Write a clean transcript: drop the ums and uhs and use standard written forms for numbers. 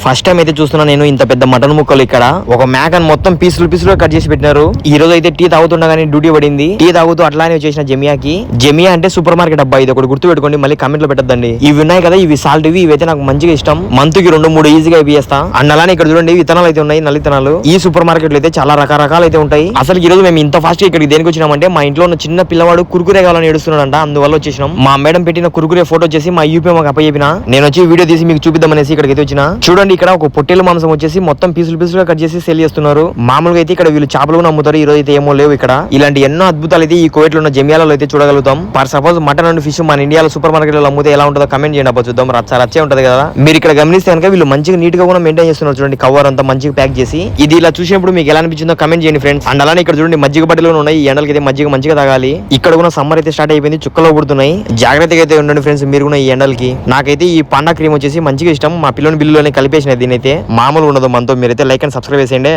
First time అయితే చూస్తున్నా నేను ఇంత పెద్ద మటన్ ముక్కలు ఇక్కడ ఒక మేకన్ మొత్తం పీసులు కట్ చేసి పెట్టినారు. ఈ రోజు అయితే టీ తాగుతుండగానే డ్యూటీ పడింది. టీ తాగుతూ అట్లానే వచ్చేసిన జమియాకి. జమియా అంటే సూపర్ మార్కెట్ అబ్బా, ఇది ఒకటి గుర్తు పెట్టుకోండి, మళ్ళీ కామెంట్ లో పెట్టద్దండి. ఇవి ఉన్నాయి కదా, ఇవి సాల్ట్ ఇవైతే నాకు మంచిగా ఇష్టం. మంత్ కి 2-3 ఈజీగా ఇవి చేస్తా. అండ్ అలానే ఇక్కడ చూడండి విత్తనాలు అయితే ఉన్నాయి, నల్లి విత్తనాలు. ఈ సూపర్ మార్కెట్ లో అయితే చాలా రకరకాలు అయితే ఉంటాయి. అసలు ఈ రోజు మేము ఇంత ఫాస్ట్ ఇక్కడికి దేనికి వచ్చినామంటే మా ఇంట్లో ఉన్న చిన్న పిల్లవాడు కురుకురే కావాలని ఏడుస్తున్నాడంట, అందువల్ల వచ్చేసినాం. మా మేడం పెట్టిన కురుకురే ఫోటో వచ్చేసి మా యూపీ మాకు అప్పచెప్పిన. నేను వచ్చి వీడియో తీసి మీకు చూపిద్దామనేసి ఇక్కడికి అయితే వచ్చిన. చూడండి ఇక్కడ ఒక పొట్టేలు మాంసం వచ్చేసి మొత్తం పీసులుగా కట్ చేసి సేల్ చేస్తున్నారు. మామూలుగా అయితే ఇక్కడ వీళ్ళు చేపలు అమ్ముతారు. ఈ రోజు అయితే ఏమో లేవు ఇక్కడ. ఇలాంటి ఎన్నో అద్భుతాలు అయితే ఈ కువైట్ లో ఉన్న జమియాలలో అయితే చూడగలుగుతాం. For suppose mutton and fish మన ఇండియాలో సూపర్ మార్కెట్ లో అమ్ముతే ఎలా ఉంటుందో కమెంట్ చేయండి అబ్బా, చూద్దాం. రచ్చే ఉంటది కదా. మీరు ఇక్కడ గమనిస్తే కనుక వీళ్ళు మంచిగా నీట్ గా కూడా మెయింటైన్ చేస్తున్నారు. చూడండి కవర్ అంతా మంచిగా ప్యాక్ చేసి. ఇది ఇలా చూసినప్పుడు మీకు ఎలా అనిపించిందో కమెంట్ చేయండి ఫ్రెండ్స్. అండ్ అలానే ఇక్కడ చూడండి మజ్జిగ బట్టలు ఉన్నాయి. ఈ ఎండలకి అయితే మజ్జిగ మంచిగా తాగాలి. ఇక్కడ కూడా సమ్మర్ అయితే స్టార్ట్ అయిపోయింది, చుక్కలో పుడుతున్నాయి. జాగ్రత్తగా అయితే ఉండండి ఫ్రెండ్స్ మీరు కూడా ఈ ఎండలకి. నాకైతే ఈ పండా క్రీమ్ వచ్చేసి మంచిగా ఇష్టం. మా పిల్లని బిల్లులోనే కలిపేసిన దీని అయితే మామూలు ఉండదు మనతో. మీరైతే లైక్ అండ్ సబ్స్క్రైబ్ చేసేయండి.